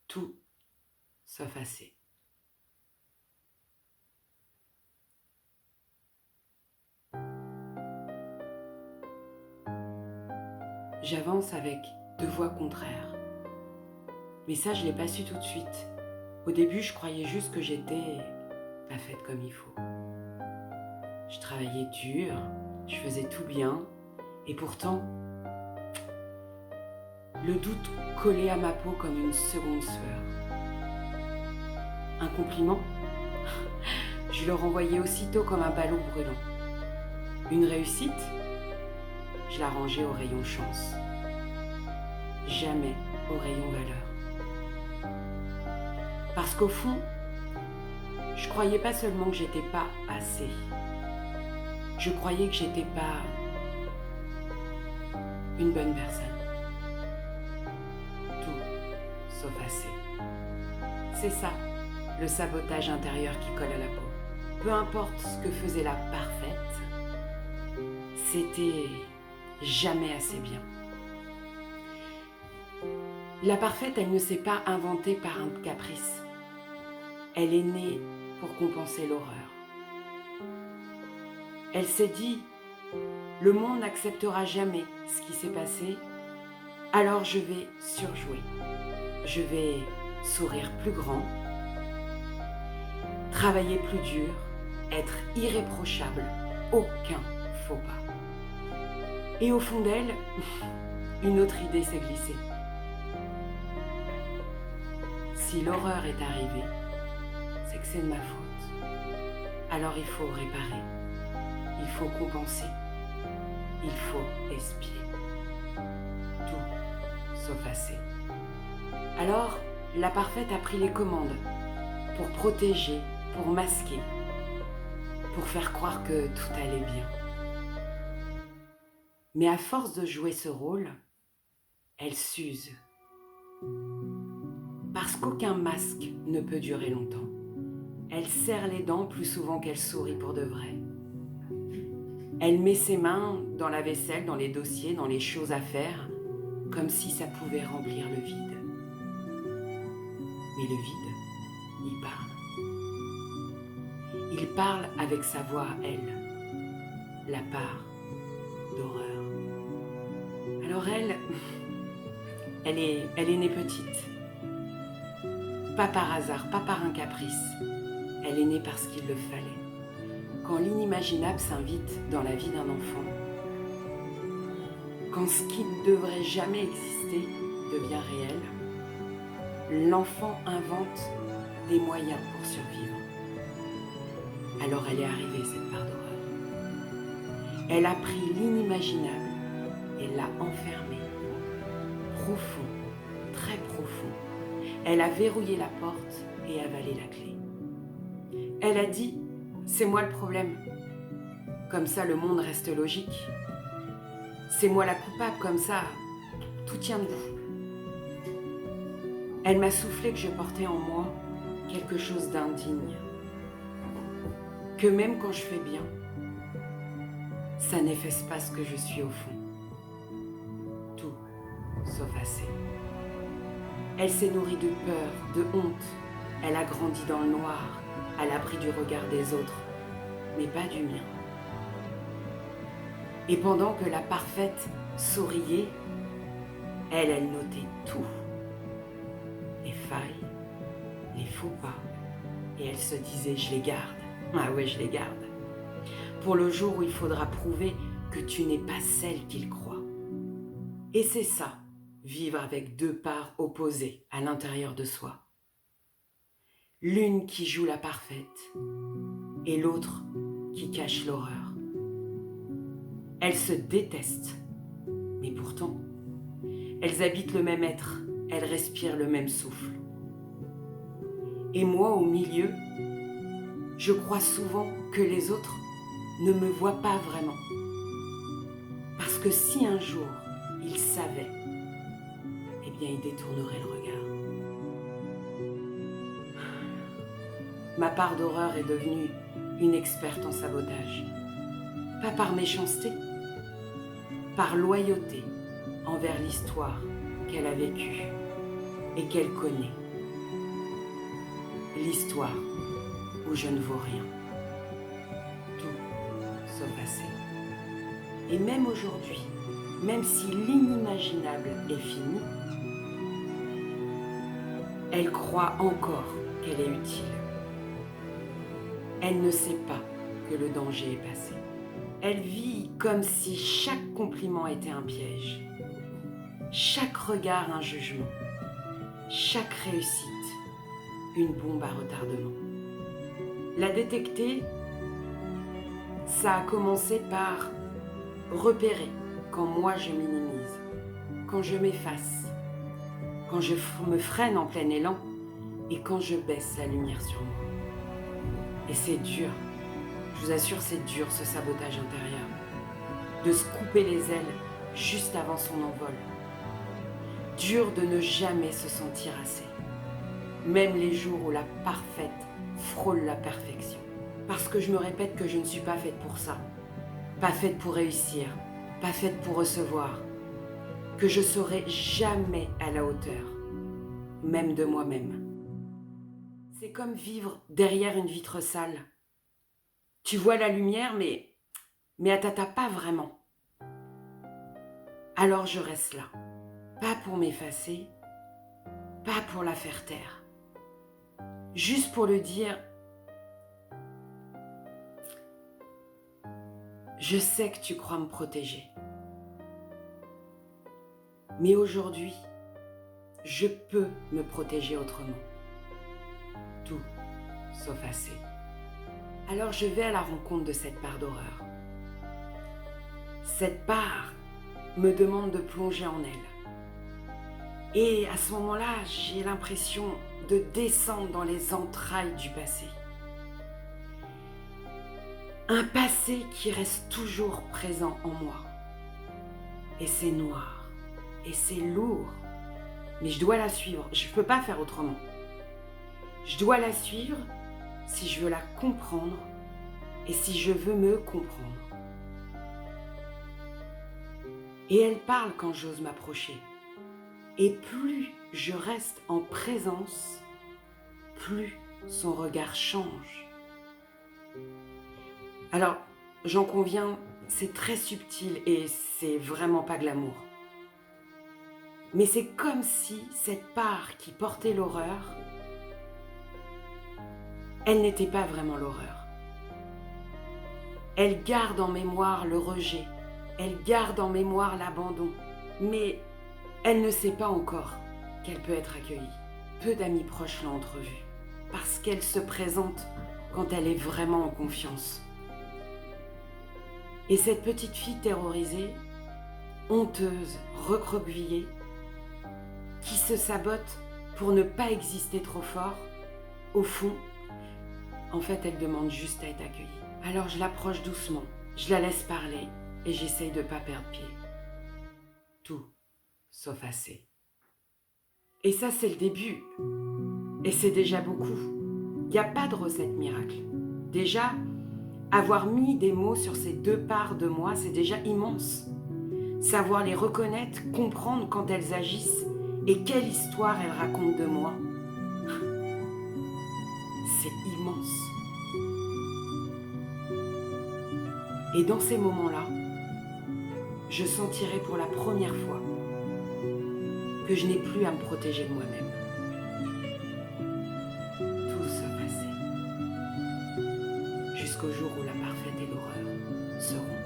tout sauf assez. J'avance avec 2 voix contraires. Mais ça, je ne l'ai pas su tout de suite. Au début, je croyais juste que j'étais pas faite comme il faut. Je travaillais dur, je faisais tout bien, et pourtant, le doute collait à ma peau comme une seconde sueur. Un compliment, je le renvoyais aussitôt comme un ballon brûlant. Une réussite, je la rangeais au rayon chance. Jamais au rayon valeur. Parce qu'au fond, je croyais pas seulement que j'étais pas assez. Je croyais que j'étais pas une bonne personne. Tout sauf assez. C'est ça, le sabotage intérieur qui colle à la peau. Peu importe ce que faisait la parfaite, c'était jamais assez bien. La parfaite, elle ne s'est pas inventée par un caprice. Elle est née pour compenser l'horreur. Elle s'est dit, le monde n'acceptera jamais ce qui s'est passé, alors je vais surjouer. Je vais sourire plus grand, travailler plus dur, être irréprochable, aucun faux pas. Et au fond d'elle, une autre idée s'est glissée. Si l'horreur est arrivée, c'est que c'est de ma faute. Alors il faut réparer, il faut compenser, il faut expier. Tout sauf assez. Alors, la parfaite a pris les commandes pour protéger, pour masquer, pour faire croire que tout allait bien. Mais à force de jouer ce rôle, elle s'use. Parce qu'aucun masque ne peut durer longtemps. Elle serre les dents plus souvent qu'elle sourit pour de vrai. Elle met ses mains dans la vaisselle, dans les dossiers, dans les choses à faire, comme si ça pouvait remplir le vide. Mais le vide, il parle. Il parle avec sa voix à elle, la part d'horreur. Alors elle est née petite. Pas par hasard, pas par un caprice. Elle est née parce qu'il le fallait. Quand l'inimaginable s'invite dans la vie d'un enfant, quand ce qui ne devrait jamais exister devient réel, l'enfant invente des moyens pour survivre. Alors elle est arrivée, cette part d'horreur. Elle a pris l'inimaginable et l'a enfermé. Profond, très profond. Elle a verrouillé la porte et avalé la clé. Elle a dit, c'est moi le problème. Comme ça, le monde reste logique. C'est moi la coupable, comme ça, tout tient debout. Elle m'a soufflé que je portais en moi quelque chose d'indigne. Que même quand je fais bien, ça n'efface pas ce que je suis au fond. Tout sauf assez. Elle s'est nourrie de peur, de honte. Elle a grandi dans le noir, à l'abri du regard des autres, mais pas du mien. Et pendant que la parfaite souriait, elle notait tout. Les failles, les faux pas. Et elle se disait, je les garde. Ah ouais, je les garde. Pour le jour où il faudra prouver que tu n'es pas celle qu'il croit. Et c'est ça, vivre avec 2 parts opposées à l'intérieur de soi. L'une qui joue la parfaite et l'autre qui cache l'horreur. Elles se détestent, mais pourtant, elles habitent le même être, elles respirent le même souffle. Et moi, au milieu, je crois souvent que les autres ne me voient pas vraiment. Parce que si un jour ils savaient, eh bien ils détourneraient le regard. Ma part d'horreur est devenue une experte en sabotage. Pas par méchanceté, par loyauté envers l'histoire qu'elle a vécue et qu'elle connaît. l'histoire où je ne vaux rien. Tout sauf assez. Et même aujourd'hui, même si l'inimaginable est fini, elle croit encore qu'elle est utile. Elle ne sait pas que le danger est passé. Elle vit comme si chaque compliment était un piège, chaque regard un jugement, chaque réussite une bombe à retardement. La détecter, ça a commencé par repérer quand moi je minimise, quand je m'efface, quand je me freine en plein élan et quand je baisse la lumière sur moi. Et c'est dur, je vous assure c'est dur ce sabotage intérieur, de se couper les ailes juste avant son envol. Dur de ne jamais se sentir assez, même les jours où la parfaite frôle la perfection. Parce que je me répète que je ne suis pas faite pour ça, pas faite pour réussir, pas faite pour recevoir, que je serai jamais à la hauteur, même de moi-même. C'est comme vivre derrière une vitre sale. Tu vois la lumière, mais elle t'atteint pas vraiment. Alors je reste là, pas pour m'effacer, pas pour la faire taire, juste pour le dire, je sais que tu crois me protéger. Mais aujourd'hui, je peux me protéger autrement. Tout sauf assez. Alors je vais à la rencontre de cette part d'horreur. Cette part me demande de plonger en elle. Et à ce moment-là, j'ai l'impression de descendre dans les entrailles du passé. Un passé qui reste toujours présent en moi. Et c'est noir. Et c'est lourd. Mais je dois la suivre. Je ne peux pas faire autrement. Je dois la suivre si je veux la comprendre et si je veux me comprendre. Et elle parle quand j'ose m'approcher. Et plus je reste en présence, plus son regard change. Alors, j'en conviens, c'est très subtil et c'est vraiment pas glamour. Mais c'est comme si cette part qui portait l'horreur, elle n'était pas vraiment l'horreur. Elle garde en mémoire le rejet, elle garde en mémoire l'abandon, mais elle ne sait pas encore qu'elle peut être accueillie. Peu d'amis proches l'ont entrevue, parce qu'elle se présente quand elle est vraiment en confiance. Et cette petite fille terrorisée, honteuse, recroquevillée, qui se sabote pour ne pas exister trop fort, au fond, en fait, elle demande juste à être accueillie. Alors je l'approche doucement, je la laisse parler et j'essaye de ne pas perdre pied. Tout sauf assez. Et ça, c'est le début. Et c'est déjà beaucoup. Il n'y a pas de recette miracle. Déjà, avoir mis des mots sur ces deux parts de moi, c'est déjà immense. Savoir les reconnaître, comprendre quand elles agissent et quelle histoire elles racontent de moi, c'est immense. Et dans ces moments-là, je sentirai pour la première fois que je n'ai plus à me protéger de moi-même. Tout sauf assez. Jusqu'au jour où la parfaite et l'horreur seront